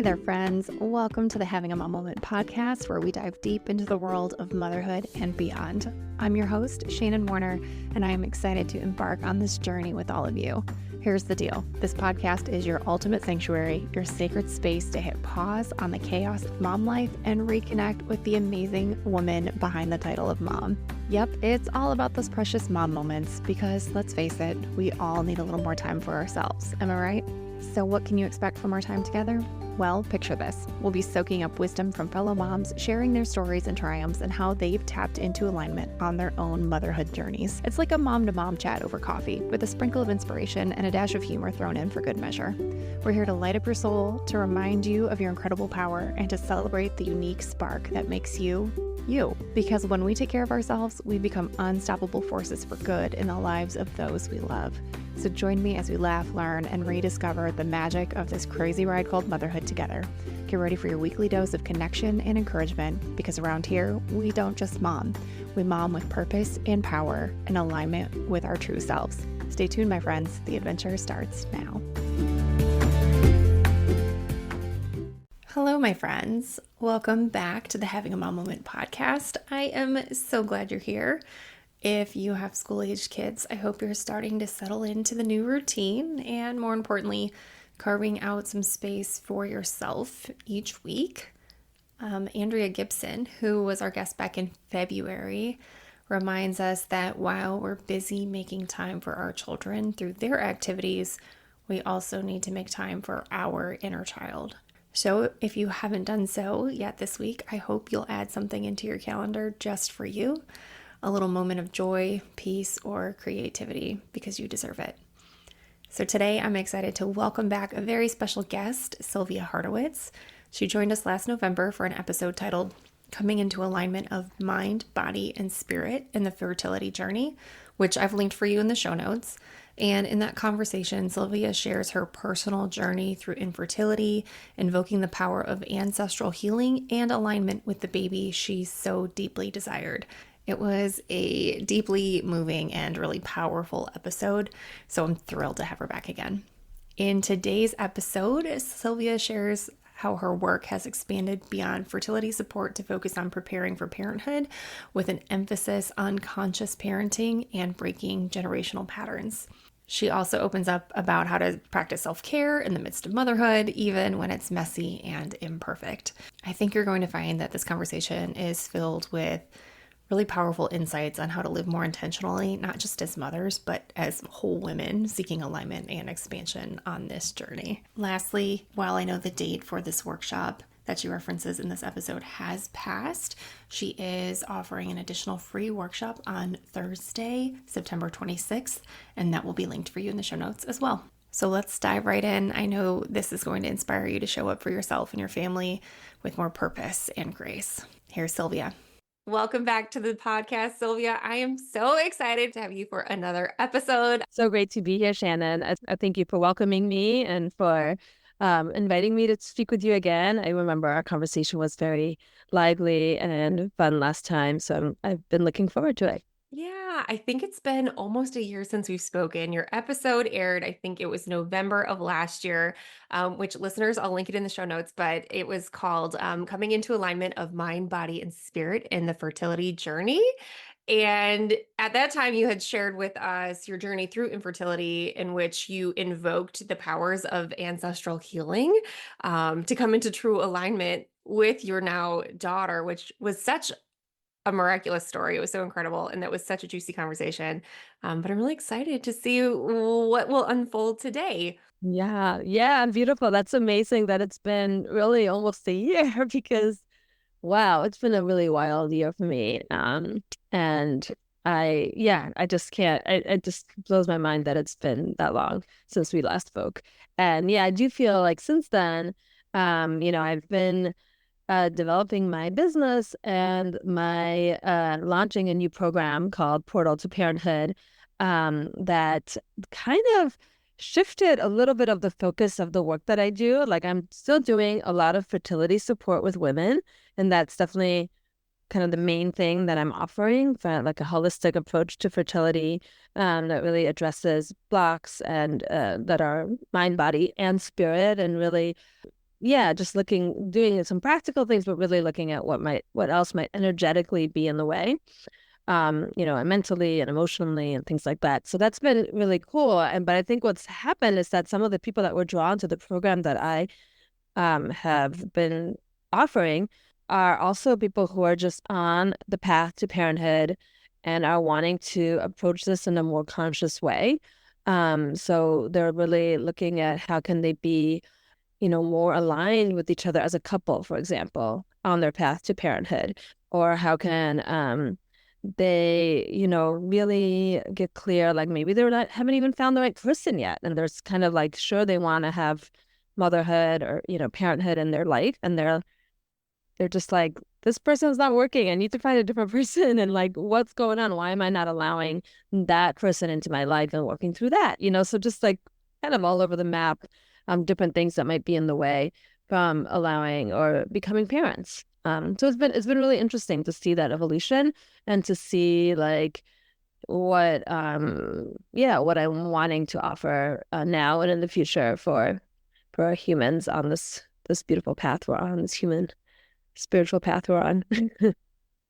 Hey there, friends. Welcome to the Having a Mom Moment podcast, where we dive deep into the world of motherhood and beyond. I'm your host, Shannon Warner, and I am excited to embark on this journey with all of you. Here's the deal. This podcast is your ultimate sanctuary, your sacred space to hit pause on the chaos of mom life and reconnect with the amazing woman behind the title of mom. Yep, it's all about those precious mom moments because, let's face it, we all need a little more time for ourselves. Am I right? So what can you expect from our time together? Well, picture this. We'll be soaking up wisdom from fellow moms, sharing their stories and triumphs and how they've tapped into alignment on their own motherhood journeys. It's like a mom-to-mom chat over coffee with a sprinkle of inspiration and a dash of humor thrown in for good measure. We're here to light up your soul, to remind you of your incredible power, and to celebrate the unique spark that makes you, you. Because when we take care of ourselves, we become unstoppable forces for good in the lives of those we love. So join me as we laugh, learn, and rediscover the magic of this crazy ride called motherhood together. Get ready for your weekly dose of connection and encouragement, because around here, we don't just mom. We mom with purpose and power in alignment with our true selves. Stay tuned, my friends. The adventure starts now. Hello, my friends. Welcome back to the Having a Mom Moment podcast. I am so glad you're here. If you have school-aged kids, I hope you're starting to settle into the new routine and, more importantly, carving out some space for yourself each week. Andrea Gibson, who was our guest back in February, reminds us that while we're busy making time for our children through their activities, we also need to make time for our inner child. So if you haven't done so yet this week, I hope you'll add something into your calendar just for you. A little moment of joy, peace, or creativity, because you deserve it. So today I'm excited to welcome back a very special guest, Sylvia Hartowicz. She joined us last November for an episode titled Coming into Alignment of Mind, Body, and Spirit in the Fertility Journey, which I've linked for you in the show notes. And in that conversation, Sylvia shares her personal journey through infertility, invoking the power of ancestral healing and alignment with the baby she so deeply desired. It was a deeply moving and really powerful episode, so I'm thrilled to have her back again. In today's episode, Sylvia shares how her work has expanded beyond fertility support to focus on preparing for parenthood, with an emphasis on conscious parenting and breaking generational patterns. She also opens up about how to practice self-care in the midst of motherhood, even when it's messy and imperfect. I think you're going to find that this conversation is filled with really powerful insights on how to live more intentionally, not just as mothers, but as whole women seeking alignment and expansion on this journey. Lastly, while I know the date for this workshop that she references in this episode has passed, she is offering an additional free workshop on Thursday, September 26th, and that will be linked for you in the show notes as well. So let's dive right in. I know this is going to inspire you to show up for yourself and your family with more purpose and grace. Here's Sylvia. Welcome back to the podcast, Sylvia. I am so excited to have you for another episode. So great to be here, Shannon. I thank you for welcoming me and for inviting me to speak with you again. I remember our conversation was very lively and fun last time, so I've been looking forward to it. Yeah, I think it's been almost a year since we've spoken. Your episode aired, I think it was November of last year, which, listeners, I'll link it in the show notes, but it was called Coming into Alignment of Mind, Body, and Spirit in the Fertility Journey. And at that time, you had shared with us your journey through infertility, in which you invoked the powers of ancestral healing to come into true alignment with your now daughter, which was such a miraculous story. It was so incredible. And that was such a juicy conversation. But I'm really excited to see what will unfold today. Yeah, beautiful. That's amazing that it's been really almost a year because, wow, it's been a really wild year for me. And I just can't, it just blows my mind that it's been that long since we last spoke. And yeah, I do feel like since then, I've been developing my business and my launching a new program called Portal to Parenthood that kind of shifted a little bit of the focus of the work that I do. Like, I'm still doing a lot of fertility support with women, and that's definitely kind of the main thing that I'm offering, for like a holistic approach to fertility that really addresses blocks and that are mind, body, and spirit, and really just doing some practical things, but really looking at what else might energetically be in the way, and mentally and emotionally and things like that. So that's been really cool. But I think what's happened is that some of the people that were drawn to the program that I have been offering are also people who are just on the path to parenthood and are wanting to approach this in a more conscious way. So they're really looking at how can they be, more aligned with each other as a couple, for example, on their path to parenthood, or how can they, really get clear, like maybe haven't even found the right person yet, and there's kind of like sure they want to have motherhood or parenthood in their life, and they're just like, this person's not working. I need to find a different person. And like, what's going on? Why am I not allowing that person into my life and working through that? So just like kind of all over the map, different things that might be in the way from allowing or becoming parents. So it's been really interesting to see that evolution and to see like what I'm wanting to offer now and in the future for humans on this beautiful path we're on, this human spiritual path we're on.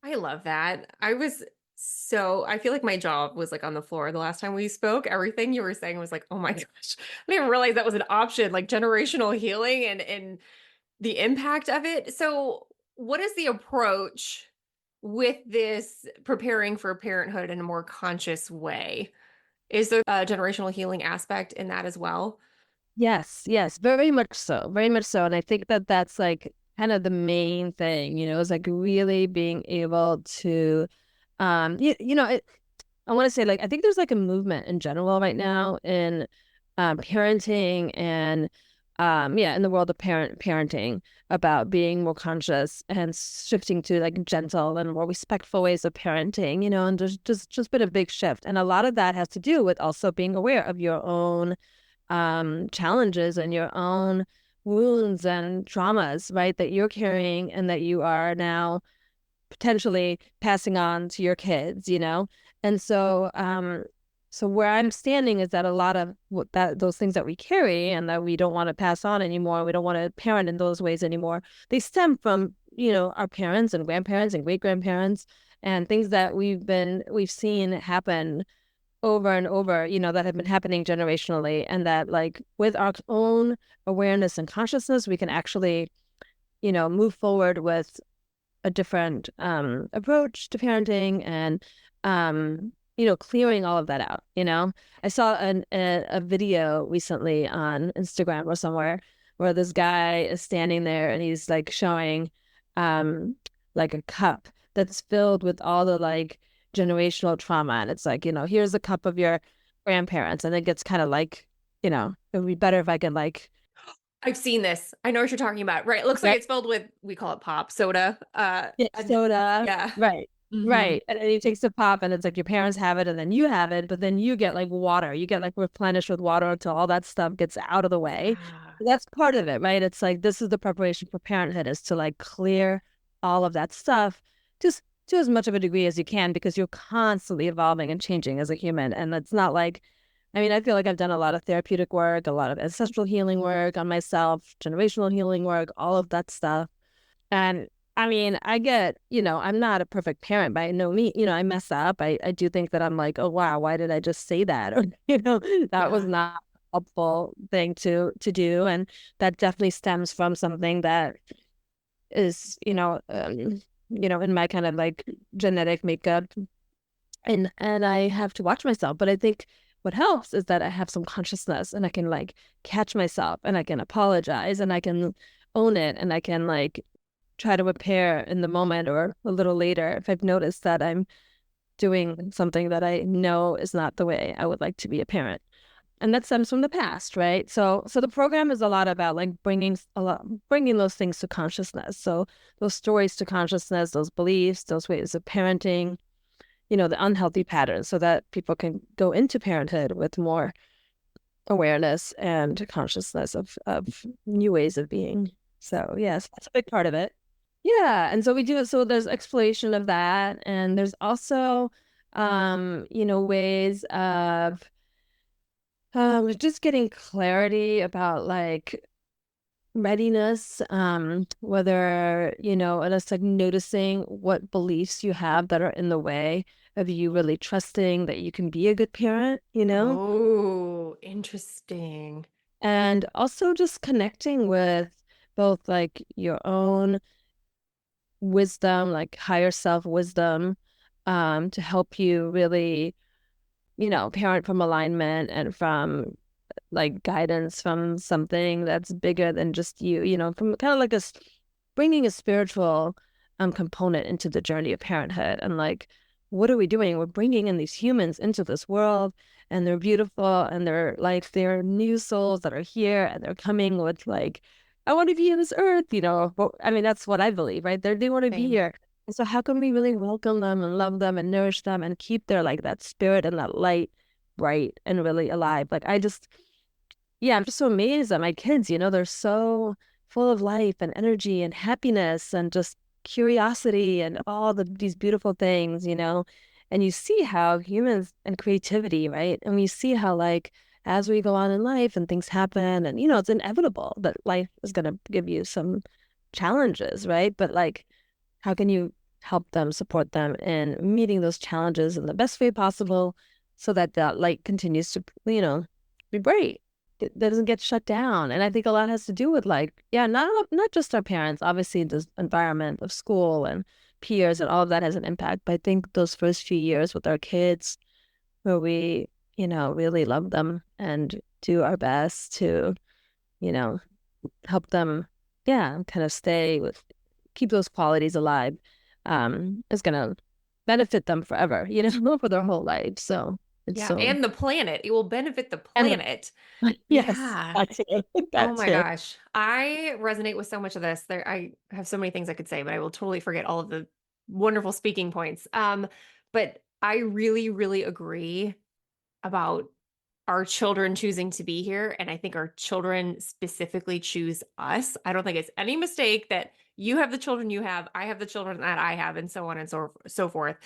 I love that. I feel like my jaw was like on the floor the last time we spoke. Everything you were saying was like, oh my gosh, I didn't realize that was an option, like generational healing and the impact of it. So, what is the approach with this preparing for parenthood in a more conscious way? Is there a generational healing aspect in that as well? Yes, very much so, very much so. And I think that that's like kind of the main thing, is like really being able to, I want to say, like, I think there's like a movement in general right now in parenting and in the world of parenting about being more conscious and shifting to like gentle and more respectful ways of parenting, and there's just been a big shift. And a lot of that has to do with also being aware of your own challenges and your own wounds and traumas, right, that you're carrying and that you are now potentially passing on to your kids, And so where I'm standing is that a lot of those things that we carry and that we don't want to pass on anymore, we don't want to parent in those ways anymore, they stem from, our parents and grandparents and great grandparents and things that we've seen happen over and over, that have been happening generationally, and that like with our own awareness and consciousness, we can actually, move forward with a different approach to parenting and clearing all of that out. I saw a video recently on Instagram or somewhere where this guy is standing there and he's like showing like a cup that's filled with all the like generational trauma, and it's like, here's a cup of your grandparents, and it gets kind of like, it would be better if I could like I've seen this. I know what you're talking about. Right. It looks like right. it's filled with, we call it pop soda. Yeah, And soda. yeah. Right. Hmm. Right. And then he takes the pop and it's like your parents have it and then you have it, but then you get like water. You get like replenished with water until all that stuff gets out of the way. Yeah. That's part of it, right? It's like this is the preparation for parenthood, is to like clear all of that stuff just to as much of a degree as you can, because you're constantly evolving and changing as a human. And it's not like, I mean, I feel like I've done a lot of therapeutic work, a lot of ancestral healing work on myself, generational healing work, all of that stuff. And I mean, I get, I'm not a perfect parent by no means. I mess up. I do think that I'm like, oh, wow, why did I just say that? Or, that was Yeah. not a helpful thing to do. And that definitely stems from something that is, in my kind of like genetic makeup. And I have to watch myself. But I think what helps is that I have some consciousness and I can like catch myself and I can apologize and I can own it and I can like try to repair in the moment or a little later if I've noticed that I'm doing something that I know is not the way I would like to be a parent. And that stems from the past, right? So the program is a lot about like bringing those things to consciousness. So those stories to consciousness, those beliefs, those ways of parenting, the unhealthy patterns, so that people can go into parenthood with more awareness and consciousness of new ways of being. So yes, that's a big part of it. Yeah, and so we do it. So there's exploration of that, and there's also, ways of just getting clarity about like readiness, whether, and it's like noticing what beliefs you have that are in the way of you really trusting that you can be a good parent. Oh, interesting. And also just connecting with both like your own wisdom, like higher self wisdom, to help you really, parent from alignment and from like guidance from something that's bigger than just you, from kind of like bringing a spiritual component into the journey of parenthood. And like, what are we doing? We're bringing in these humans into this world, and they're beautiful, and they're new souls that are here, and they're coming with like, I want to be in this earth. But, I mean, that's what I believe, right? They want to be Same. here. And so how can we really welcome them and love them and nourish them and keep their like that spirit and that light bright and really alive? Like yeah, I'm just so amazed at my kids. They're so full of life and energy and happiness and just curiosity and all these beautiful things. And you see how humans and creativity, right? And we see how like as we go on in life and things happen and it's inevitable that life is going to give you some challenges, right? But like how can you help them, support them in meeting those challenges in the best way possible so that that light continues to, be bright? It doesn't get shut down. And I think a lot has to do with like, yeah, not just our parents, obviously the environment of school and peers and all of that has an impact. But I think those first few years with our kids where we, really love them and do our best to, you know, help them, yeah, kind of keep those qualities alive, is gonna benefit them forever, for their whole life. So it's Yeah, so and the planet. It will benefit the and planet. yes, Yeah. that's it. Oh That's my it. gosh. I resonate with so much of this. I have so many things I could say, but I will totally forget all of the wonderful speaking points. But I really, really agree about our children choosing to be here. And I think our children specifically choose us. I don't think it's any mistake that you have the children you have, I have the children that I have, and so on and so forth.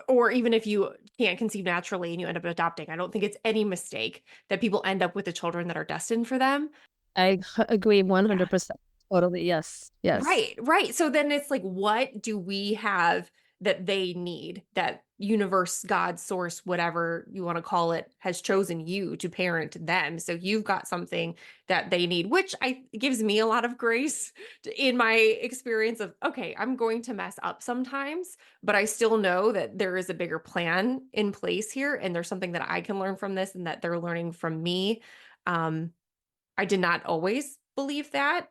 Or even if you can't conceive naturally and you end up adopting, I don't think it's any mistake that people end up with the children that are destined for them. Agree Yeah. 100%. Totally. Yes. Yes. Right, right. So then it's like, what do we have that they need, that universe, God, source, whatever you want to call it, has chosen you to parent them. So you've got something that they need, which I gives me a lot of grace in my experience of, okay, I'm going to mess up sometimes, but I still know that there is a bigger plan in place here. And there's something that I can learn from this and that they're learning from me. Um, I did not always believe that.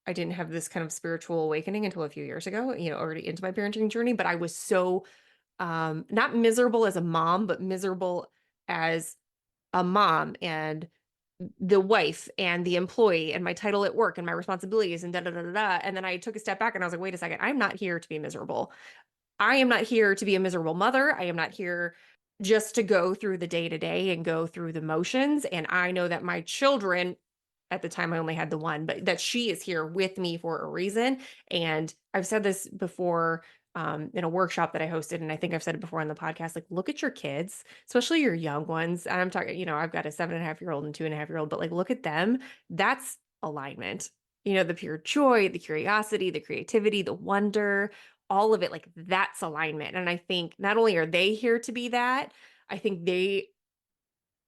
I didn't have this kind of spiritual awakening until a few years ago, already into my parenting journey, but I was so not miserable as a mom, but miserable as a mom and the wife and the employee and my title at work and my responsibilities and da da da da. Da. And then I took a step back and I was like, wait a second, I'm not here to be miserable. I am not here to be a miserable mother. I am not here just to go through the day to day and go through the motions. And I know that my children, at the time I only had the one, but that she is here with me for a reason. And I've said this before in a workshop that I hosted, and I think I've said it before on the podcast, like, look at your kids, especially your young ones. And I'm talking, I've got a 7.5-year-old and 2.5-year-old, but like, look at them. That's alignment. The pure joy, the curiosity, the creativity, the wonder, all of it, like that's alignment. And I think not only are they here to be that, I think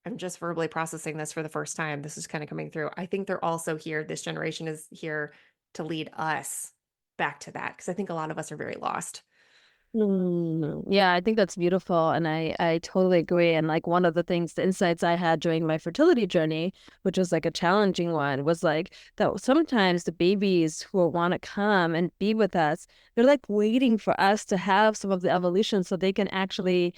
I'm just verbally processing this for the first time. This is kind of coming through. I think they're also here. This generation is here to lead us back to that because I think a lot of us are very lost. Yeah, I think that's beautiful. And I totally agree. And like one of the insights I had during my fertility journey, which was like a challenging one, was like that sometimes the babies who want to come and be with us, they're like waiting for us to have some of the evolution so they can actually,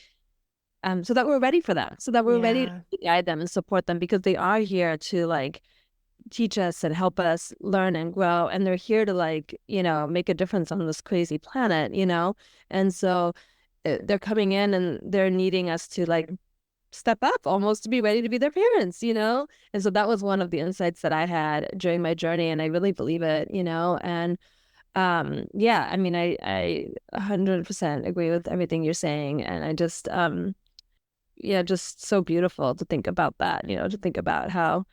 so that we're ready for them, so that we're ready Yeah. to guide them and support them because they are here to like teach us and help us learn and grow. And they're here to like, make a difference on this crazy planet. And so they're coming in and they're needing us to like step up almost to be ready to be their parents. And so that was one of the insights that I had during my journey. And I really believe it. And yeah, I mean, I 100% agree with everything you're saying. And I just, yeah, just so beautiful to think about that, to think about how,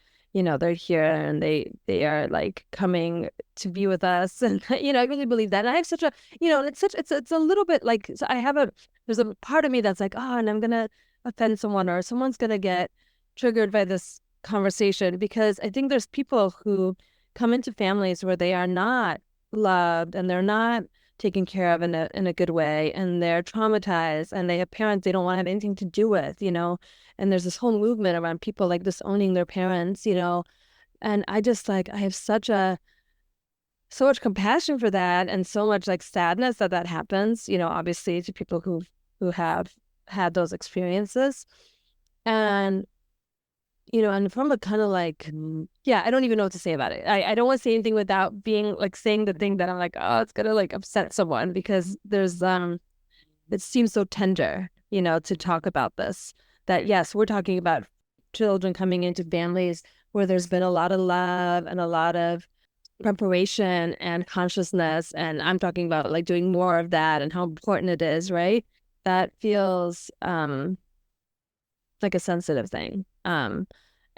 they're here and they are like coming to be with us. And, I really believe that. And I have such a, it's a little bit like, so there's a part of me that's like, oh, and I'm going to offend someone or someone's going to get triggered by this conversation, because I think there's people who come into families where they are not loved and they're not taken care of in a good way, and they're traumatized, and they have parents they don't want to have anything to do with, and there's this whole movement around people like disowning their parents, and I just like I have so much compassion for that, and so much like sadness that happens, obviously to people who have had those experiences. And and from a kind of like, yeah, I don't even know what to say about it. I don't want to say anything without being like saying the thing that I'm like, oh, it's gonna like upset someone, because there's it seems so tender, to talk about this. That yes, we're talking about children coming into families where there's been a lot of love and a lot of preparation and consciousness, and I'm talking about like doing more of that and how important it is, right? That feels like a sensitive thing. And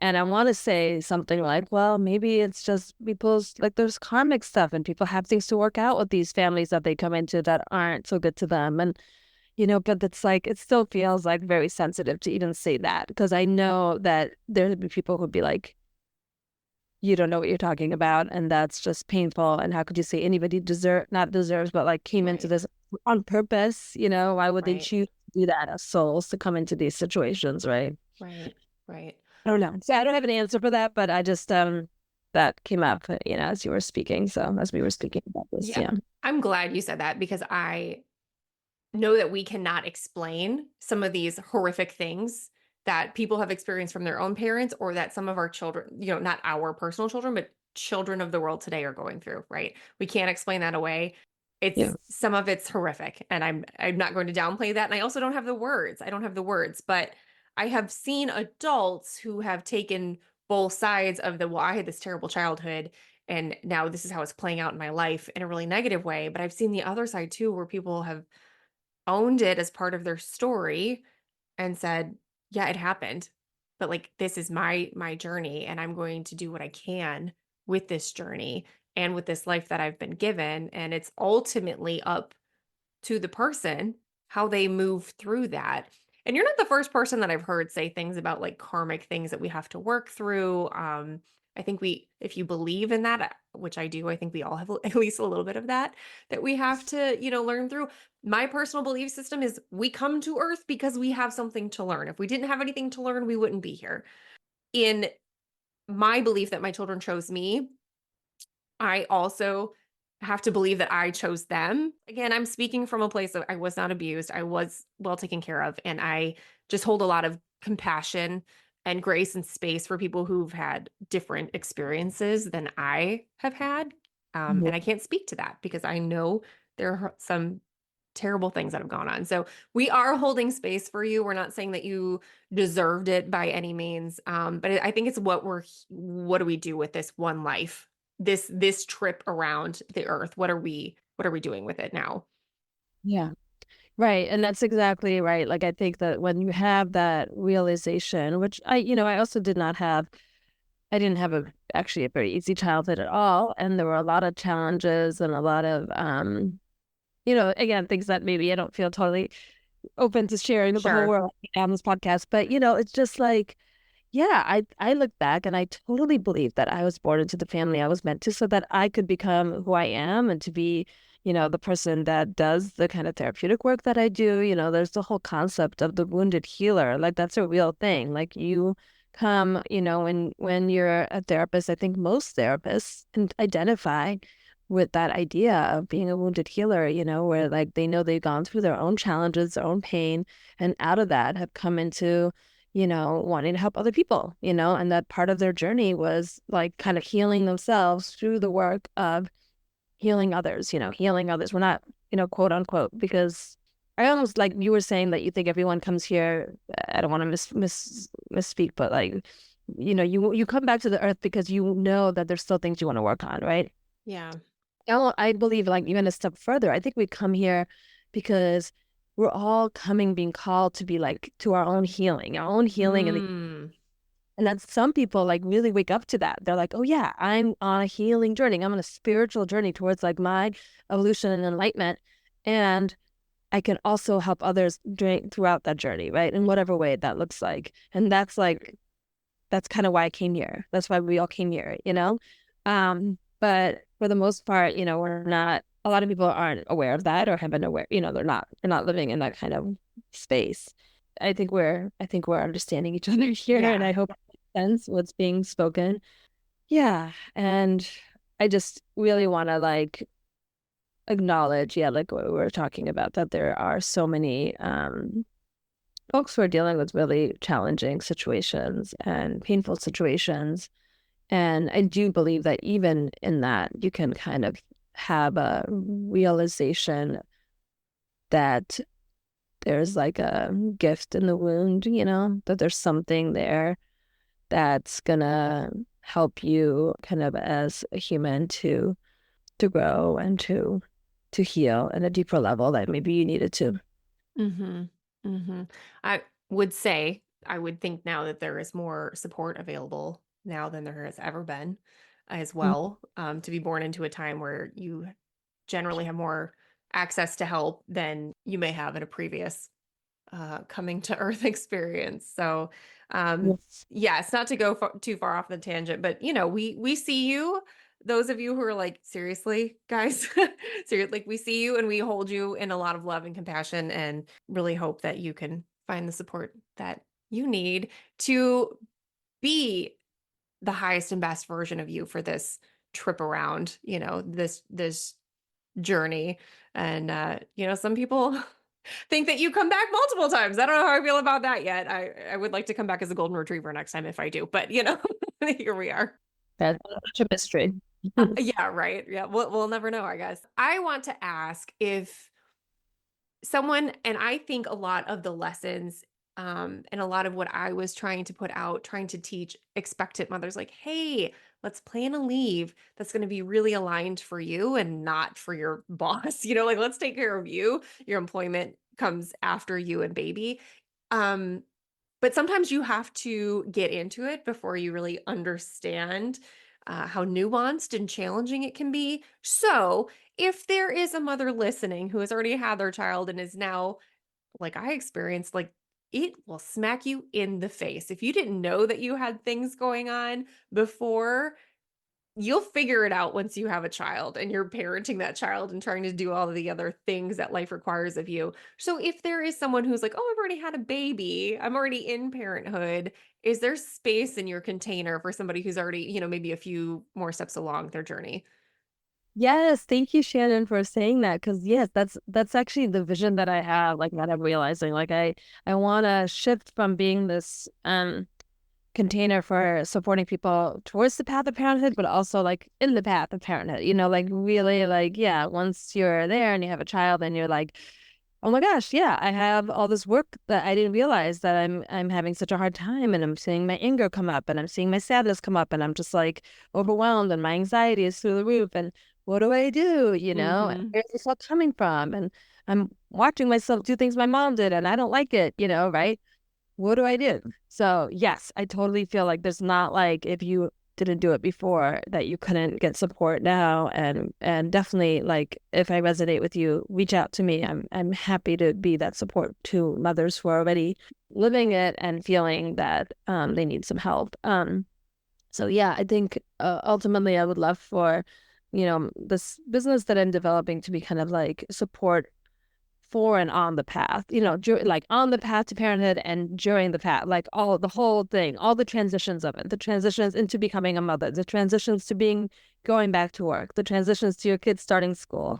I want to say something like, well, maybe it's just people's, like, there's karmic stuff and people have things to work out with these families that they come into that aren't so good to them. And, but it's like, it still feels like very sensitive to even say that, because I know that there'd be people who'd be like, you don't know what you're talking about, and that's just painful. And how could you say anybody not deserves, but like came into this on purpose? Why would they choose to do that as souls to come into these situations, right? Right. I don't know. So I don't have an answer for that, but I just that came up, as you were speaking. So as we were speaking about this, yeah. I'm glad you said that, because I know that we cannot explain some of these horrific things that people have experienced from their own parents, or that some of our children, not our personal children, but children of the world today are going through, right? We can't explain that away. Some of it's horrific, and I'm not going to downplay that. And I also don't have the words. I don't have the words, but I have seen adults who have taken both sides of well, I had this terrible childhood, and now this is how it's playing out in my life in a really negative way. But I've seen the other side too, where people have owned it as part of their story and said, yeah, it happened, but like, this is my journey, and I'm going to do what I can with this journey and with this life that I've been given. And it's ultimately up to the person how they move through that. And you're not the first person that I've heard say things about like karmic things that we have to work through. I think if you believe in that, which I do, I think we all have at least a little bit of that we have to, learn through. My personal belief system is we come to Earth because we have something to learn. If we didn't have anything to learn, we wouldn't be here. In my belief that my children chose me, I also have to believe that I chose them. Again, I'm speaking from a place of I was not abused. I was well taken care of. And I just hold a lot of compassion and grace and space for people who've had different experiences than I have had. And I can't speak to that because I know there are some terrible things that have gone on. So we are holding space for you. We're not saying that you deserved it by any means. But I think it's what do we do with this one life? This trip around the earth, what are we doing with it now? Yeah. Right. And that's exactly right. Like, I think that when you have that realization, which I also didn't have actually a very easy childhood at all. And there were a lot of challenges and a lot of, again, things that maybe I don't feel totally open to sharing with the whole world on this podcast. But, it's just like, yeah, I look back and I totally believe that I was born into the family I was meant to, so that I could become who I am and to be, the person that does the kind of therapeutic work that I do. There's the whole concept of the wounded healer. Like, that's a real thing. Like, you come, when you're a therapist, I think most therapists can identify with that idea of being a wounded healer, where like they know they've gone through their own challenges, their own pain, and out of that have come into wanting to help other people, and that part of their journey was like kind of healing themselves through the work of healing others, healing others. We're not, quote unquote, because I almost, like you were saying that you think everyone comes here. I don't want to misspeak, but like, you come back to the earth because you know that there's still things you want to work on, right? Yeah. I believe, like, even a step further, I think we come here because we're all being called to be like to our own healing, And then some people like really wake up to that. They're like, oh yeah, I'm on a healing journey. I'm on a spiritual journey towards like my evolution and enlightenment. And I can also help others during throughout that journey, right? In whatever way that looks like. And that's kind of why I came here. That's why we all came here, you know? But for the most part, you know, we're not, a lot of people aren't aware of that or have been aware, you know, they're not living in that kind of space. I think we're understanding each other here, and Yeah. I hope it makes sense what's being spoken. Yeah. And I just really want to like acknowledge, yeah, like what we were talking about, that there are so many folks who are dealing with really challenging situations and painful situations. And I do believe that even in that, you can kind of have a realization that there's like a gift in the wound, you know, that there's something there that's gonna help you kind of as a human to grow and to heal at a deeper level that maybe you needed to. Mm-hmm. Mm-hmm. I would say, I would think now that there is more support available now than there has ever been as well, to be born into a time where you generally have more access to help than you may have in a previous coming to Earth experience. So, um, Yes. yes, not to go too far off the tangent, but you know, we see you. Those of you who are like, seriously, guys, seriously, like we see you and we hold you in a lot of love and compassion, and really hope that you can find the support that you need to be the highest and best version of you for this trip around, you know, this journey. And you know, some people think that you come back multiple times. I don't know how I feel about that yet. I would like to come back as a golden retriever next time if I do, but you know, here we are. That's such a mystery. Yeah, right. Yeah, we'll never know, I guess. I want to ask if someone, and I think a lot of the lessons and a lot of what I was trying to put out, trying to teach expectant mothers, like, hey, let's plan a leave that's going to be really aligned for you and not for your boss. You know, like let's take care of you. Your employment comes after you and baby. Um, but sometimes you have to get into it before you really understand how nuanced and challenging it can be. So, if there is a mother listening who has already had their child and is now, like I experienced, like it will smack you in the face. If you didn't know that you had things going on before, you'll figure it out once you have a child and you're parenting that child and trying to do all of the other things that life requires of you. So if there is someone who's like, "Oh, I've already had a baby. I'm already in parenthood." Is there space in your container for somebody who's already, you know, maybe a few more steps along their journey? Yes, thank you, Shannon, for saying that. Because yes, that's actually the vision that I have, like that I'm realizing. Like I want to shift from being this container for supporting people towards the path of parenthood, but also like in the path of parenthood. You know, like really, like yeah, once you're there and you have a child, and you're like, oh my gosh, yeah, I have all this work that I didn't realize that I'm having such a hard time, and I'm seeing my anger come up, and I'm seeing my sadness come up, and I'm just like overwhelmed, and my anxiety is through the roof, and what do I do? You know, and Mm-hmm. where's this all coming from? And I'm watching myself do things my mom did, and I don't like it, you know, right? What do I do? So yes, I totally feel like there's not like if you didn't do it before that you couldn't get support now, and definitely like if I resonate with you, reach out to me. I'm happy to be that support to mothers who are already living it and feeling that they need some help. So yeah, I think ultimately I would love for this business that I'm developing to be kind of like support for and on the path, like on the path to parenthood and during the path, like the whole thing, all the transitions of it, the transitions into becoming a mother, the transitions to going back to work, the transitions to your kids starting school,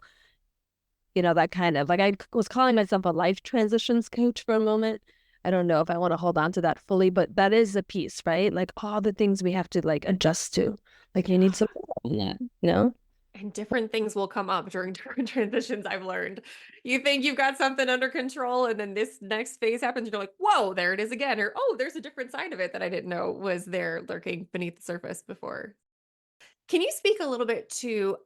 that kind of like I was calling myself a life transitions coach for a moment. I don't know if I want to hold on to that fully, but that is a piece, right? Like all the things we have to like adjust to, like you need support on that. And different things will come up during different transitions, I've learned. You think you've got something under control, and then this next phase happens, and you're like, whoa, there it is again. Or, oh, there's a different side of it that I didn't know was there lurking beneath the surface before. Can you speak a little bit to,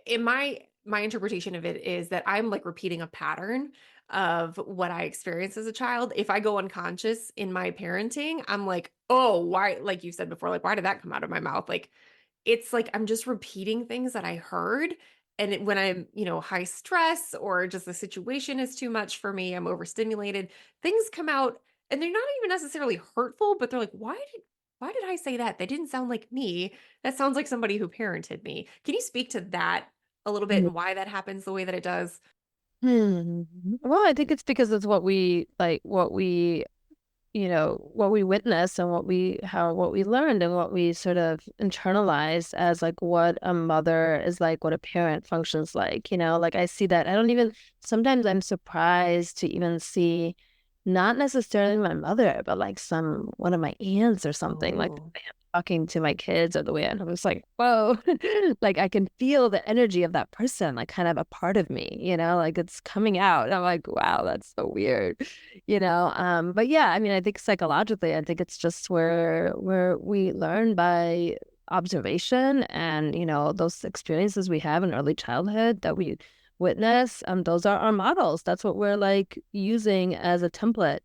in my interpretation of it is that I'm like repeating a pattern of what I experienced as a child. If I go unconscious in my parenting, I'm like, oh, why, like you said before, like, why did that come out of my mouth? Like, it's like I'm just repeating things that I heard. And when I'm, high stress or just the situation is too much for me, I'm overstimulated, things come out and they're not even necessarily hurtful, but they're like, why did I say that? They didn't sound like me. That sounds like somebody who parented me. Can you speak to that a little bit and why that happens the way that it does? Hmm. Well, I think it's because it's what we like, what we witness and what we learned and what we sort of internalized as like what a mother is like, what a parent functions like, like I see that. I don't even, sometimes I'm surprised to even see not necessarily my mother, but like one of my aunts or something, like the Oh. way I'm talking to my kids or the way I'm just like, whoa, like I can feel the energy of that person, like kind of a part of me, like it's coming out. And I'm like, wow, that's so weird, but yeah, I mean, I think psychologically, I think it's just where we learn by observation and, those experiences we have in early childhood that we witness, those are our models. That's what we're like using as a template,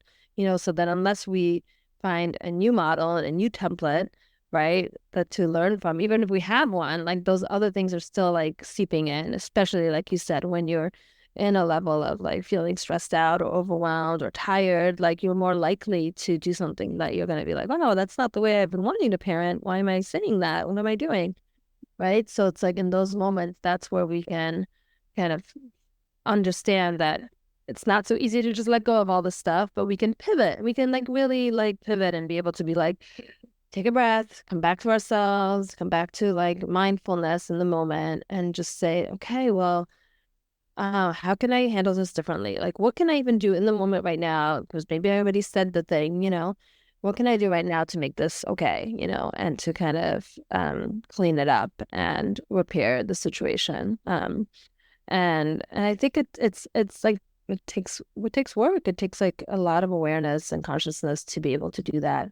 so then unless we find a new model and a new template, right, that to learn from, even if we have one, like those other things are still like seeping in, especially like you said, when you're in a level of like feeling stressed out or overwhelmed or tired, like you're more likely to do something that you're going to be like, oh no, that's not the way I've been wanting to parent. Why am I saying that? What am I doing? Right. So it's like in those moments, that's where we can kind of understand that it's not so easy to just let go of all this stuff, but we can pivot. We can like really like pivot and be able to be like, take a breath, come back to ourselves, come back to like mindfulness in the moment and just say, okay, well, how can I handle this differently? Like, what can I even do in the moment right now? Because maybe I already said the thing, what can I do right now to make this okay, and to kind of clean it up and repair the situation. And I think it's like it takes work. It takes like a lot of awareness and consciousness to be able to do that.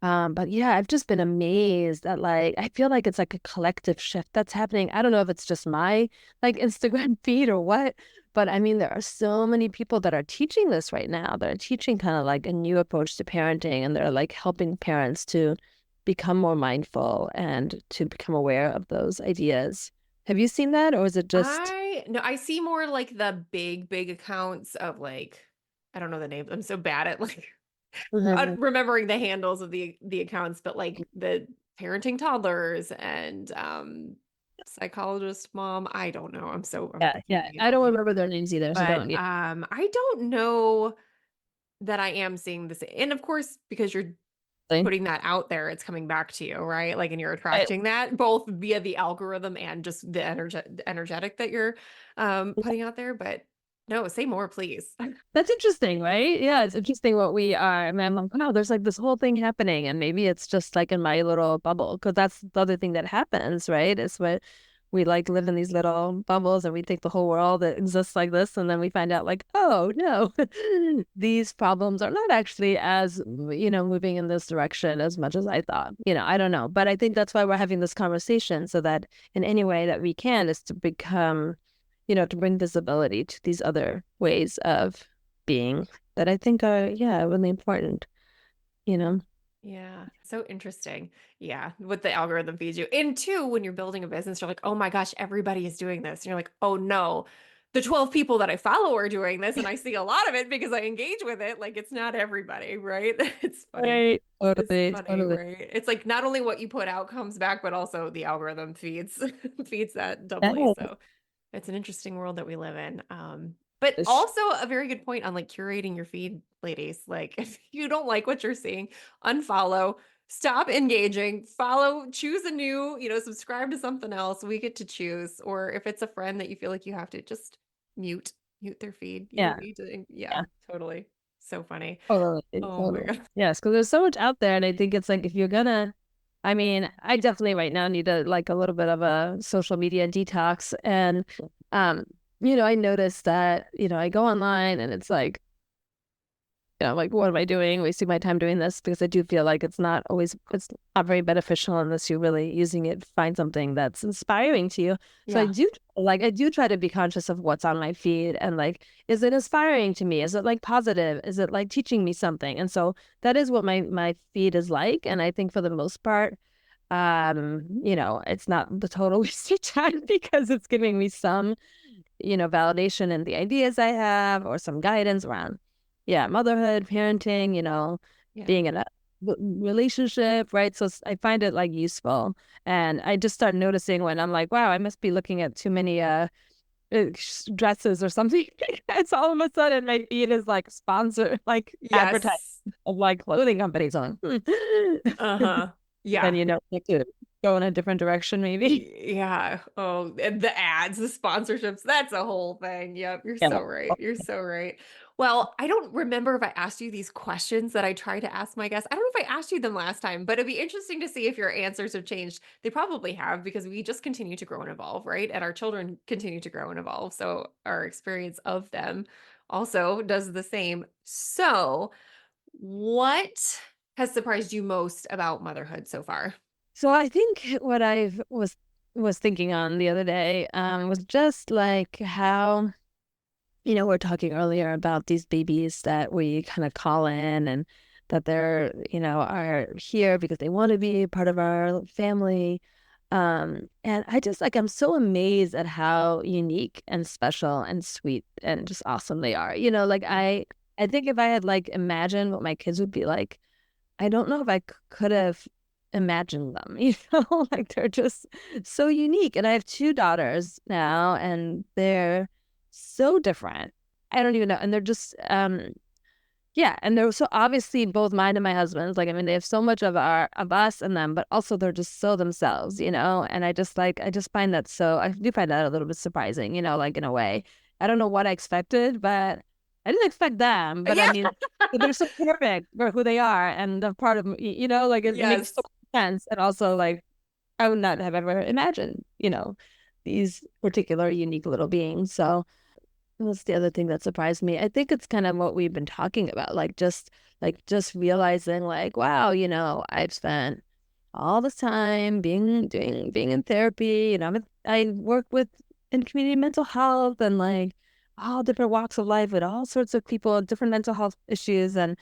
But yeah, I've just been amazed at like I feel like it's like a collective shift that's happening. I don't know if it's just my like Instagram feed or what, but I mean there are so many people that are teaching this right now. That are teaching kind of like a new approach to parenting and they're like helping parents to become more mindful and to become aware of those ideas. Have you seen that or is it just I no, I see more like the big accounts of like I don't know the names. I'm so bad at like Mhm. remembering the handles of the accounts, but like the parenting toddlers and psychologist mom. I don't know. I'm Yeah, yeah. completely I don't off. remember their names either, so But don't. Yeah. I don't know that I am seeing this. And of course, because you're putting that out there, it's coming back to you, right? Like, and you're Right. attracting that both via the algorithm and just the energetic that you're putting out there. But no, say more, please. That's interesting, right? Yeah, it's interesting what we are. I mean, I'm like, wow, there's like this whole thing happening, and maybe it's just like in my little bubble, because that's the other thing that happens, right? Is what we like live in these little bubbles, and we think the whole world exists like this, and then we find out like, oh no, these problems are not actually as moving in this direction as much as I thought. I don't know, but I think that's why we're having this conversation, so that in any way that we can is to become to bring visibility to these other ways of being that I think are, yeah, really important, you know? Yeah, so interesting. Yeah, what the algorithm feeds you. And two, when you're building a business, you're like, oh my gosh, everybody is doing this. And you're like, oh no, the 12 people that I follow are doing this. And I see a lot of it because I engage with it. Like it's not everybody, right? It's funny. Right. It's Totally, funny, totally. right? It's like not only what you put out comes back, but also the algorithm feeds feeds that doubly. Yeah. So it's an interesting world that we live in. But It's- also a very good point on like curating your feed, ladies. Like if you don't like what you're seeing, unfollow, stop engaging, follow, choose a new, subscribe to something else. We get to choose. Or if it's a friend that you feel like you have to just mute their feed. You don't Yeah, need to, yeah, yeah, totally. So funny. totally, Oh my totally. God. Yes, because there's so much out there, and I think it's like if you're gonna, I mean, I definitely right now need a little bit of a social media detox, and I noticed that I go online and it's like like, what am I doing? Wasting my time doing this, because I do feel like it's not very beneficial unless you're really using it to find something that's inspiring to you. So Yeah. I do try to be conscious of what's on my feed, and like, is it inspiring to me? Is it like positive? Is it like teaching me something? And so that is what my feed is like. And I think for the most part, it's not the total waste of time, because it's giving me some, validation in the ideas I have, or some guidance around, motherhood, parenting, Yeah. being in a relationship, right? So I find it like useful. And I just start noticing when I'm like, wow, I must be looking at too many dresses or something. It's all of a sudden my feed is like sponsored, like advertising Yes. of like clothing companies on. Uh-huh. Then Yeah. like to go in a different direction, maybe. Yeah. Oh, and the ads, the sponsorships, that's a whole thing. Yep. You're Yeah. so right. You're so right. Well, I don't remember if I asked you these questions that I try to ask my guests. I don't know if I asked you them last time, but it'd be interesting to see if your answers have changed. They probably have, because we just continue to grow and evolve, right? And our children continue to grow and evolve. So our experience of them also does the same. So, what has surprised you most about motherhood so far? So I think what I was thinking on the other day was just like how, we're talking earlier about these babies that we kind of call in, and that they're, are here because they want to be part of our family. And I just like, I'm so amazed at how unique and special and sweet and just awesome they are. Like I think if I had like imagined what my kids would be like, I don't know if I could have imagined them, like they're just so unique. And I have two daughters now, and they're so different. I don't even know. And they're just, yeah. And they're so obviously both mine and my husband's. Like, I mean, they have so much of us and them, but also they're just so themselves, And I just find that I do find that a little bit surprising, like in a way. I don't know what I expected, but I didn't expect them. But I Yeah. mean, they're so perfect for who they are, and they're part of me, like it makes so Yes. much sense. And also, like, I would not have ever imagined, these particular unique little beings. So that's the other thing that surprised me. I think it's kind of what we've been talking about, like just realizing, like, wow, I've spent all this time being in therapy. I work with in community mental health, and like all different walks of life with all sorts of people, different mental health issues, and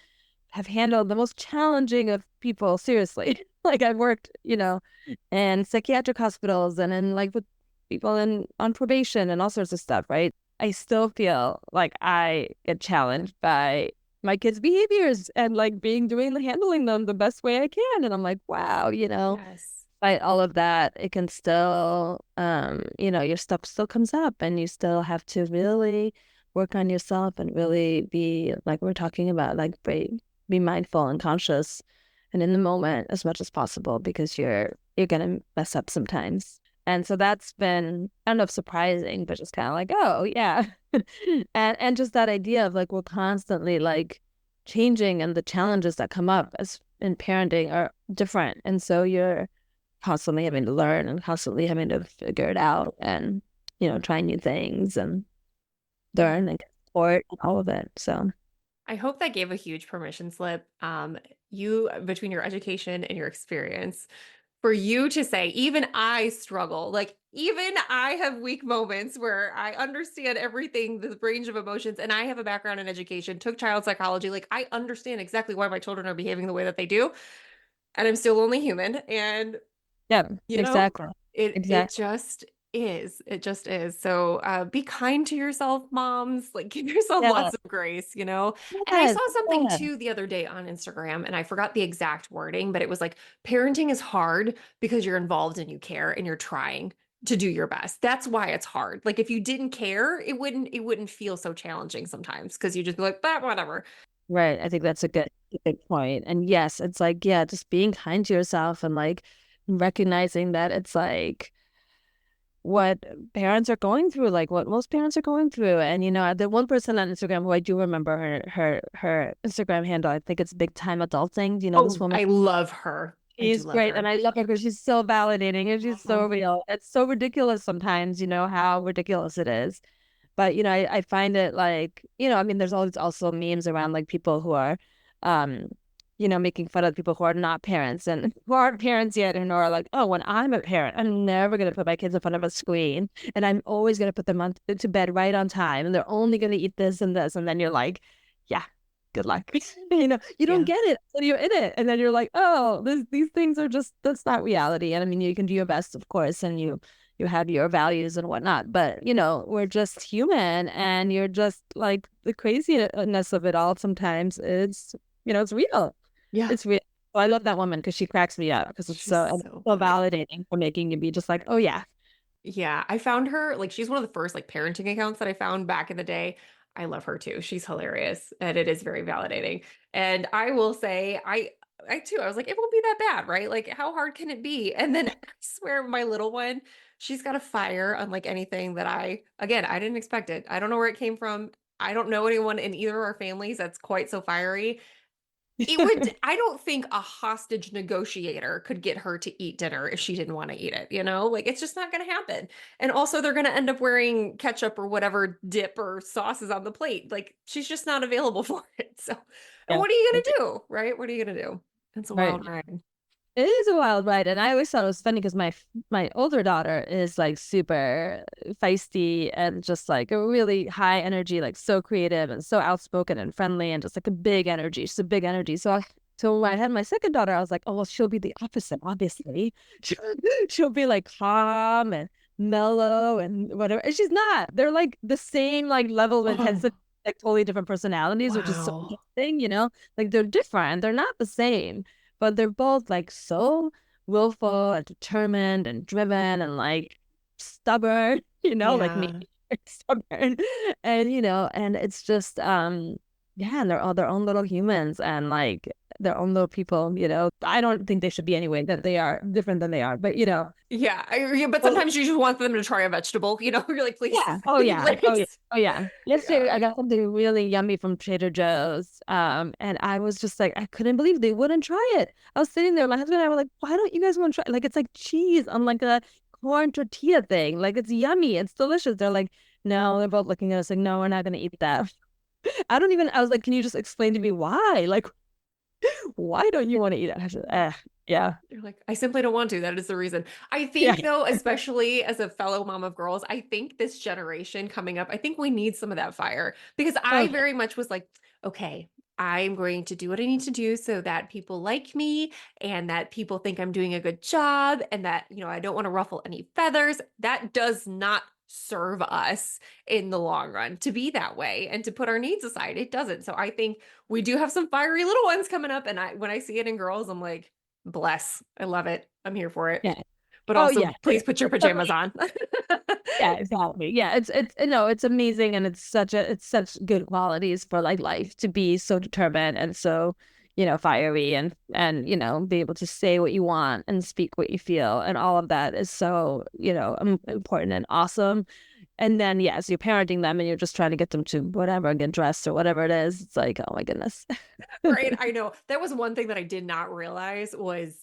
have handled the most challenging of people seriously. Like I've worked, in psychiatric hospitals, and in like with people on probation and all sorts of stuff, right? I still feel like I get challenged by my kids' behaviors, and like handling them the best way I can. And I'm like, wow, Yes. despite all of that, it can still, your stuff still comes up, and you still have to really work on yourself, and really be like we're talking about, like be mindful and conscious and in the moment as much as possible, because you're gonna mess up sometimes. And so that's been, I don't know if surprising, but just kind of like, oh yeah. And just that idea of like we're constantly like changing, and the challenges that come up as in parenting are different. And so you're constantly having to learn, and constantly having to figure it out, and try new things, and Yeah. learn and get support and all of it. So I hope that gave a huge permission slip. You, between your education and your experience, for you to say, even I struggle, like even I have weak moments where I understand everything, the range of emotions, and I have a background in education, took child psychology. Like I understand exactly why my children are behaving the way that they do, and I'm still only human. And yeah, you know, exactly. it Exactly. just is. It just is. So be kind to yourself, moms. Like give yourself Yeah. lots of grace. And I Yes. saw something Yeah. too the other day on Instagram, and I forgot the exact wording, but it was like parenting is hard because you're involved and you care and you're trying to do your best. That's why it's hard. Like if you didn't care, it wouldn't feel so challenging sometimes, because you just be like, but whatever. Right. I think that's a good point. And yes, it's like, yeah, just being kind to yourself, and like recognizing that it's like what parents are going through, like what most parents are going through. And the one person on Instagram who I do remember her Instagram handle, I think it's Big Time Adulting. Do you know this Oh, woman? I love her. I do She's love great, and her. I love her because she's so validating, and she's so Mhm. real. It's so ridiculous sometimes, how ridiculous it is. But, I find it like, I mean, there's always also memes around like people who are, um, making fun of people who are not parents and who aren't parents yet and are like, oh, when I'm a parent, I'm never going to put my kids in front of a screen and I'm always going to put them to bed right on time and they're only going to eat this and this. And then you're like, yeah, good luck. You don't Yeah. get it until you're in it. And then you're like, oh, these things are just, that's not reality. And I mean, you can do your best, of course, and you have your values and whatnot, but we're just human and you're just like the craziness of it all. Sometimes it's real. Yeah. It's real. So I love that woman because she cracks me up because it's She's so so funny. validating for making you be just like, oh yeah. Yeah, I found her like she's one of the first like parenting accounts that I found back in the day. I love her too. She's hilarious and it is very validating. And I will say I too I was like it won't be that bad, right? Like how hard can it be? And then I swear my little one, she's got a fire unlike anything that I didn't expect it. I don't know where it came from. I don't know anyone in either of our families that's quite so fiery. It would, I don't think a hostage negotiator could get her to eat dinner if she didn't want to eat it, you know? Like it's just not going to happen. And also they're going to end up wearing ketchup or whatever dip or sauces on the plate. Like she's just not available for it. So, and Yeah. what are you going to do, right? What are you going to do? It's a Right. wild ride. It is a wild ride, and I always thought it was funny because my older daughter is like super feisty and just like a really high energy, like so creative and so outspoken and friendly and just like a big energy. She's a big energy. So when I had my second daughter, I was like, oh well, she'll be the opposite, obviously. She'll be like calm and mellow and whatever. And she's not. They're like the same like level of Oh, intensity, like totally different personalities, which is so wow. interesting. Like they're different. They're not the same, but they're both like so willful and determined and driven and like stubborn, like me, Yeah. stubborn. And it's just yeah, and they're all their own little humans and like their own little people. I don't think they should be anyway, that they are different than they are, but Yeah. Yeah, but well, sometimes you just want them to try a vegetable, you know? You're like, please, yeah. Oh yeah. Oh yeah. please. Oh yeah. Yesterday Yeah. I got something really yummy from Trader Joe's. And I was just like, I couldn't believe they wouldn't try it. I was sitting there, my husband and I were like, why don't you guys want to try it? Like it's like cheese on like a corn tortilla thing. Like it's yummy. It's delicious. They're like, no, they're both looking at us like, no, we're not gonna eat that. I was like, can you just explain to me why? Like, why don't you want to eat it? I said, yeah. You're like, I simply don't want to. That is the reason. I Yeah. think, though, especially as a fellow mom of girls, I think this generation coming up, I think we need some of that fire because Oh I yeah. very much was like, okay, I'm going to do what I need to do so that people like me and that people think I'm doing a good job and that, I don't want to ruffle any feathers. That does not serve us in the long run to be that way and to put our needs aside. It doesn't. So I think we do have some fiery little ones coming up. And when I see it in girls, I'm like, bless. I love it. I'm here for it. Yeah. But Oh also, yeah. please put your pajamas on. Yeah, exactly. Yeah, it's it's amazing and it's such good qualities for like life to be so determined and so, fiery and be able to say what you want and speak what you feel and all of that is so, important and awesome. And then yes, you're parenting them and you're just trying to get them to whatever, get dressed or whatever it is. It's like, oh my goodness. Right. I know. That was one thing that I did not realize was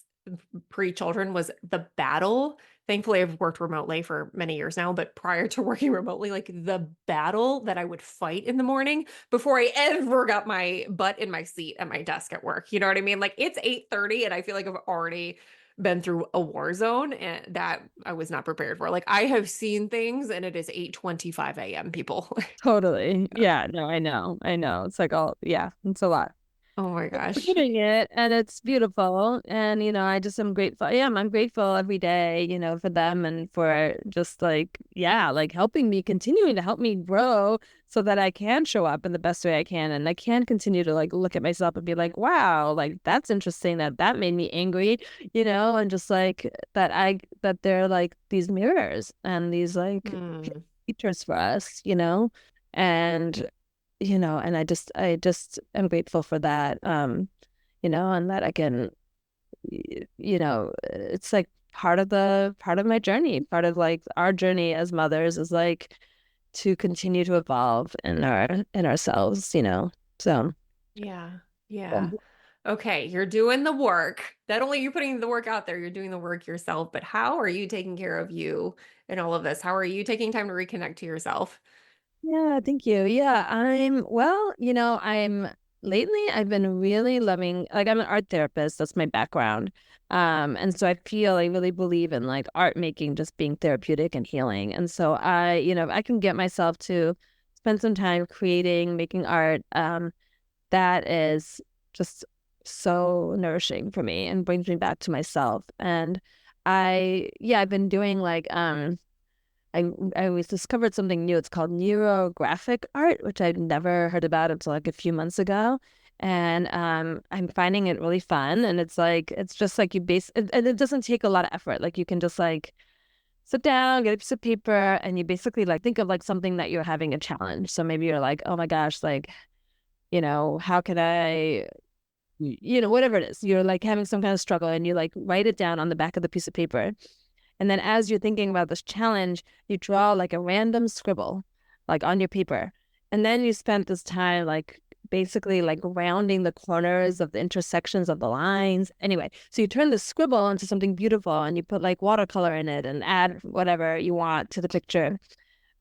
pre-children was the battle. Thankfully, I've worked remotely for many years now, but prior to working remotely, like the battle that I would fight in the morning before I ever got my butt in my seat at my desk at work. You know what I mean? Like it's 8:30 and I feel like I've already been through a war zone and that I was not prepared for. Like I have seen things and it is 8:25 a.m. people. Totally. Yeah, no, I know. I know. It's like all yeah, it's a lot. Oh my We're gosh. doing it and it's beautiful and I just am grateful. Yeah, I'm grateful every day, for them and for just like yeah, like helping me continuing to help me grow so that I can show up in the best way I can and I can continue to like look at myself and be like, wow, like that's interesting that made me angry, and just like that they're like these mirrors and these like Hmm. teachers for us, and and I just am grateful for that. And that I can, it's like part of my journey, part of like our journey as mothers is like to continue to evolve in ourselves. So Yeah. Yeah. um, Okay, you're doing the work. Not only are you putting the work out there, you're doing the work yourself, but how are you taking care of you in all of this? How are you taking time to reconnect to yourself? Yeah, thank you. Yeah, I'm lately I've been really loving, like, I'm an art therapist, that's my background. And so I really believe in like art making just being therapeutic and healing. And so I can get myself to spend some time creating, making art, that is just so nourishing for me and brings me back to myself. And I've been doing like I always discovered something new. It's called neurographic art, which I'd never heard about until like a few months ago. And I'm finding it really fun. And it's just like and it doesn't take a lot of effort. Like you can just like sit down, get a piece of paper, and you basically like think of like something that you're having a challenge. So maybe you're like, oh my gosh, like, how can whatever it is, you're like having some kind of struggle and you like write it down on the back of the piece of paper. And then as you're thinking about this challenge, you draw like a random scribble, like on your paper. And then you spend this time like basically like rounding the corners of the intersections of the lines. Anyway, so you turn the scribble into something beautiful and you put like watercolor in it and add whatever you want to the picture.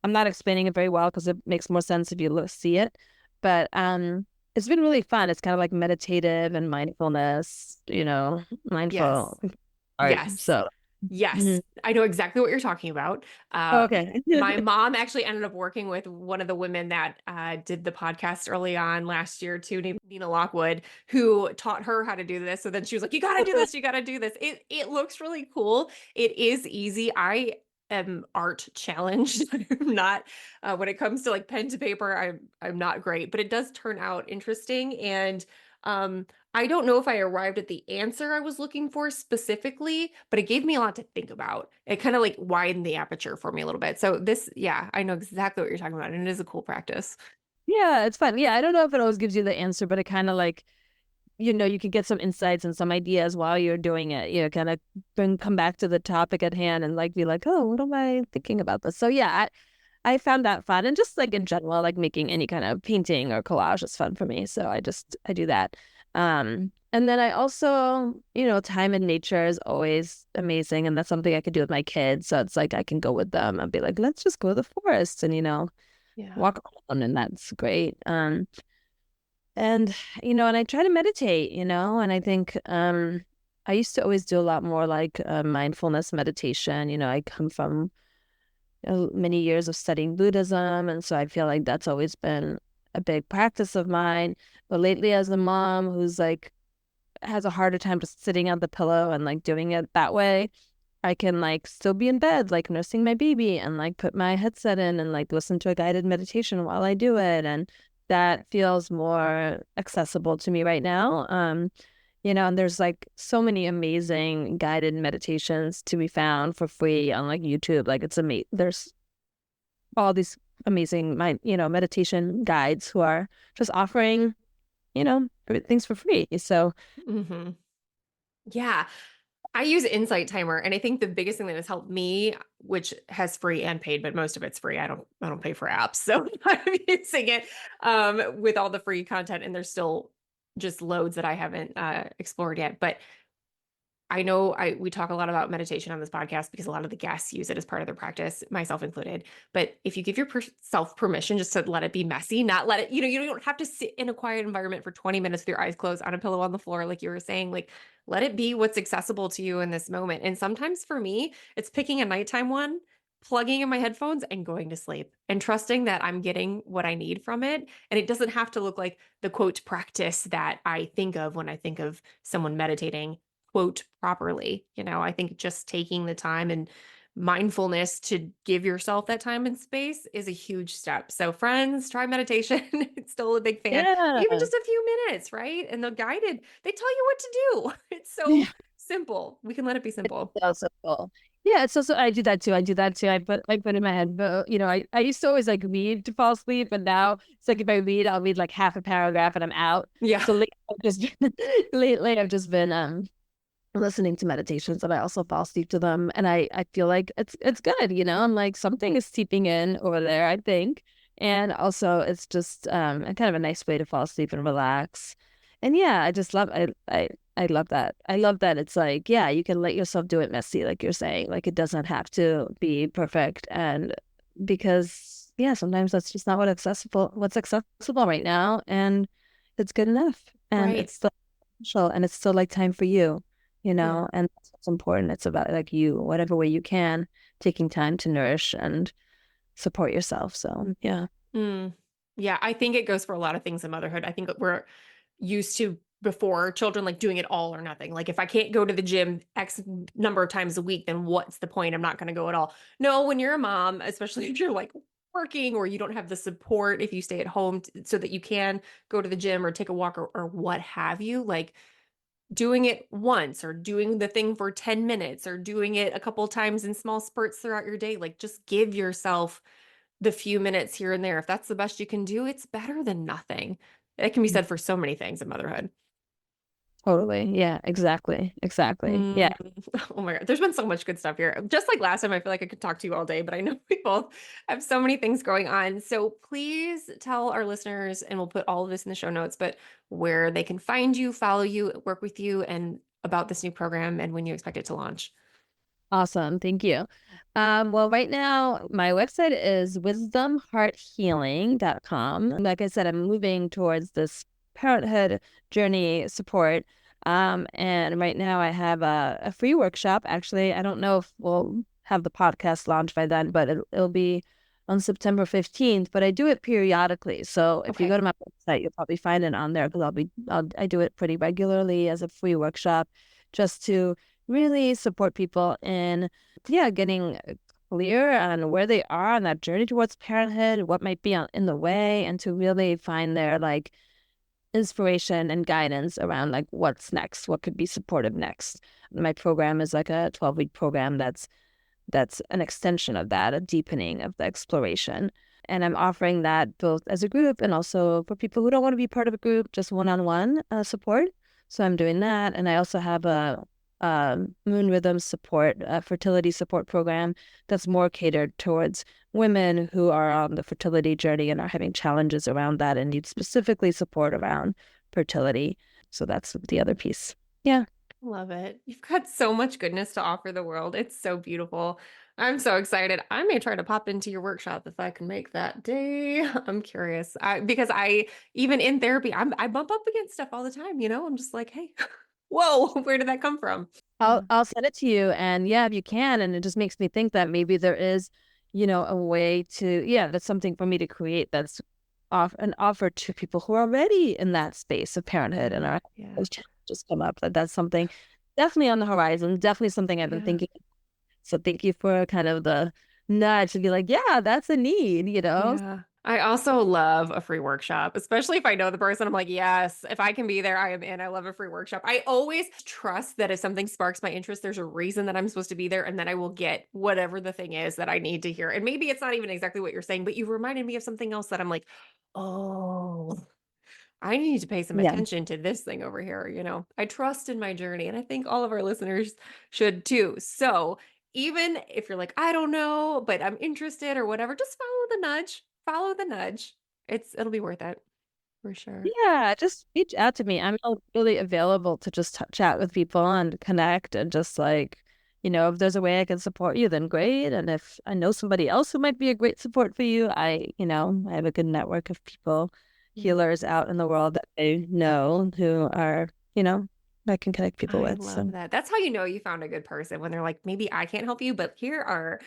I'm not explaining it very well because it makes more sense if you see it. But it's been really fun. It's kind of like meditative and mindfulness, Yes. mindful art. Yes. So, Yes, mhm. I know exactly what you're talking about. Oh, okay. My mom actually ended up working with one of the women that did the podcast early on last year too, named Nina Lockwood, who taught her how to do this. So then she was like, "You got to do this. You got to do this." It looks really cool. It is easy. I am art challenged. I'm not when it comes to like pen to paper. I'm not great, but it does turn out interesting and. Um, I don't know if I arrived at the answer I was looking for specifically, but it gave me a lot to think about. It kind of like widened the aperture for me a little bit. So this, yeah, I know exactly what you're talking about, and it is a cool practice. Yeah, it's fun. Yeah, I don't know if it always gives you the answer, but it kind of like, you can get some insights and some ideas while you're doing it. Kind of come back to the topic at hand and like be like, oh, what am I thinking about this? So yeah, I found that fun. And just like in general, like making any kind of painting or collage is fun for me. So I do that. And then I also, time in nature is always amazing. And that's something I could do with my kids. So it's like I can go with them and be like, let's just go to the forest and, Yeah. walk around, and that's great. And and I try to meditate, and I think I used to always do a lot more like mindfulness meditation. I come from many years of studying Buddhism, and so I feel like that's always been a big practice of mine. But lately, as a mom who's like has a harder time just sitting on the pillow and like doing it that way, I can like still be in bed, like nursing my baby and like put my headset in and like listen to a guided meditation while I do it. And that feels more accessible to me right now. And there's like so many amazing guided meditations to be found for free on like YouTube. Like it's amazing. There's all these amazing meditation guides who are just offering, things for free. So Hmm. Yeah. I use Insight Timer, and I think the biggest thing that has helped me, which has free and paid, but most of it's free. I don't pay for apps, so I'm using it with all the free content, and there's still just loads that I haven't explored yet. But I know we talk a lot about meditation on this podcast because a lot of the guests use it as part of their practice, myself included. But if you give yourself permission just to let it be messy, not let it, you don't have to sit in a quiet environment for 20 minutes with your eyes closed on a pillow on the floor, like you were saying, like let it be what's accessible to you in this moment. And sometimes for me, it's picking a nighttime one, plugging in my headphones and going to sleep and trusting that I'm getting what I need from it. And it doesn't have to look like the quote practice that I think of when I think of someone meditating quote properly. I think just taking the time and mindfulness to give yourself that time and space is a huge step. So friends, try meditation. It's still a big fan. Even yeah. just a few minutes, right? And they're guided. They tell you what to do. It's so simple. We can let it be simple. So simple. Yeah, it's also I do that too. I do that too. I put in my head, but I used to always like read to fall asleep, but now it's like if I read, I'll read like half a paragraph and I'm out. Yeah. So lately I've just been listening to meditations and I also fall asleep to them. And I feel like it's good, I'm like something is seeping in over there, I think. And also it's just a kind of a nice way to fall asleep and relax. And yeah, I just love I love that. I love that it's like, yeah, you can let yourself do it messy, like you're saying. Like it doesn't have to be perfect. And because yeah, sometimes that's just not what's accessible right now. And it's good enough. And Right. it's still special and it's still like time for you, Yeah. and that's what's important. It's about like you, whatever way you can, taking time to nourish and support yourself. So yeah. Mm. Yeah, I think it goes for a lot of things in motherhood. I think we're used to before children like doing it all or nothing. Like if I can't go to the gym X number of times a week, then what's the point? I'm not going to go at all. No, when you're a mom, especially if you're like working or you don't have the support if you stay at home so that you can go to the gym or take a walk or what have you, like doing it once or doing the thing for 10 minutes or doing it a couple times in small spurts throughout your day, like just give yourself the few minutes here and there. If that's the best you can do, it's better than nothing. It can be said for so many things in motherhood. Totally. Yeah, exactly. Exactly. Yeah. Mm. Oh my God. There's been so much good stuff here. Just like last time, I feel like I could talk to you all day, but I know we both have so many things going on. So please tell our listeners, and we'll put all of this in the show notes, but where they can find you, follow you, work with you, and about this new program and when you expect it to launch. Awesome. Thank you. Well, right now, my website is wisdomhearthealing.com. Like I said, I'm moving towards this parenthood journey support. And right now I have a free workshop. Actually, I don't know if we'll have the podcast launched by then, but it'll be on September 15th. But I do it periodically. So if you Okay. go to my website, you'll probably find it on there because I do it pretty regularly as a free workshop just to really support people in, yeah, getting clear on where they are on that journey towards parenthood, what might be in the way, and to really find their like inspiration and guidance around like what's next, what could be supportive next. My program is like a 12-week program that's an extension of that, a deepening of the exploration. And I'm offering that both as a group and also for people who don't want to be part of a group, just one-on-one support. So I'm doing that. And I also have a moon rhythm support, fertility support program that's more catered towards women who are on the fertility journey and are having challenges around that and need specifically support around fertility. So that's the other piece. Yeah. Love it. You've got so much goodness to offer the world. It's so beautiful. I'm so excited. I may try to pop into your workshop if I can make that day. I'm curious. Because I even in therapy, I bump up against stuff all the time, I'm just like, "Hey, whoa, where did that come from?" I'll Yeah. I'll send it to you, and yeah, if you can, and it just makes me think that maybe there is, a way to, yeah, that's something for me to create that's off an offer to people who are already in that space of parenthood and Yeah. are Yeah. those challenges come up. That's something definitely on the horizon, definitely something I've been Yeah. thinking. So thank you for kind of the nudge to be like, yeah, that's a need. Yeah. I also love a free workshop, especially if I know the person. I'm like, yes, if I can be there, I am in. I love a free workshop. I always trust that if something sparks my interest, there's a reason that I'm supposed to be there, and then I will get whatever the thing is that I need to hear. And maybe it's not even exactly what you're saying, but you reminded me of something else that I'm like, oh, I need to pay some Yeah. attention to this thing over here. I trust in my journey, and I think all of our listeners should too. So, even if you're like, I don't know, but I'm interested or whatever, just follow the nudge. Follow the nudge. It'll be worth it for sure. Yeah, just reach out to me. I'm really available to just chat with people and connect and just like, if there's a way I can support you, then great. And if I know somebody else who might be a great support for you, I have a good network of people, Yeah. healers out in the world that I know who are, I can connect people I with. love So that. That's how you know you found a good person when they're like, maybe I can't help you, but here are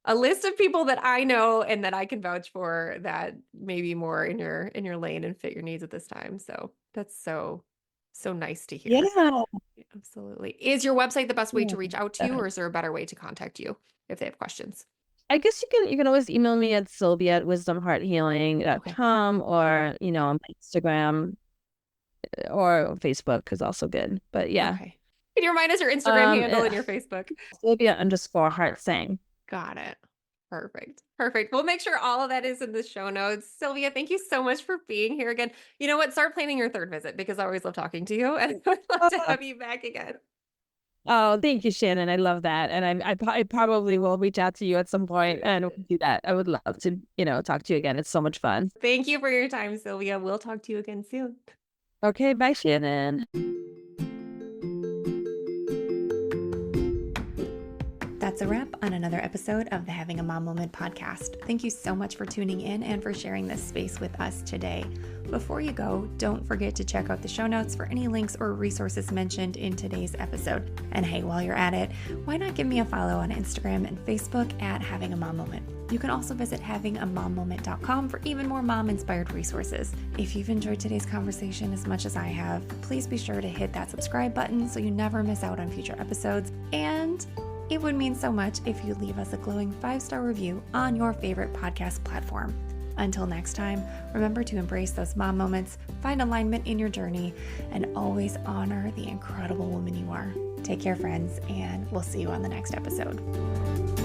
a list of people that I know and that I can vouch for that may be more in your lane and fit your needs at this time. So that's so nice to hear. yeah. Absolutely. Is your website the best way to reach out to you, Yeah. or is there a better way to contact you if they have questions? I guess you can always email me at Sylvia at Okay. wisdomhearthealing or, on my Instagram or Facebook is also good. But yeah. Okay. Can you remind us your Instagram Um, handle eh, and your Facebook? Sylvia_Heart Got it. Perfect. Perfect. We'll make sure all of that is in the show notes. Sylvia, thank you so much for being here again. You know what? Start planning your third visit because I always love talking to you and I'd love to Oh, have you back again. oh, thank you, Shannon. I love that. And I probably will reach out to you at some point and we'll do that. I would love to, talk to you again. It's so much fun. Thank you for your time, Sylvia. We'll talk to you again soon. Okay, bye, Shannon. That's That's a wrap on another episode of the Having a Mom Moment podcast. Thank you so much for tuning in and for sharing this space with us today. Before you go, don't forget to check out the show notes for any links or resources mentioned in today's episode. And hey, while you're at it, why not give me a follow on Instagram and Facebook at Having a Mom Moment? You can also visit havingamaMoment.com for even more mom-inspired resources. If you've enjoyed today's conversation as much as I have, please be sure to hit that subscribe button so you never miss out on future episodes. And it would mean so much if you leave us a glowing 5-star review on your favorite podcast platform. Until next time, remember to embrace those mom moments, find alignment in your journey, and always honor the incredible woman you are. Take care, friends, and we'll see you on the next episode.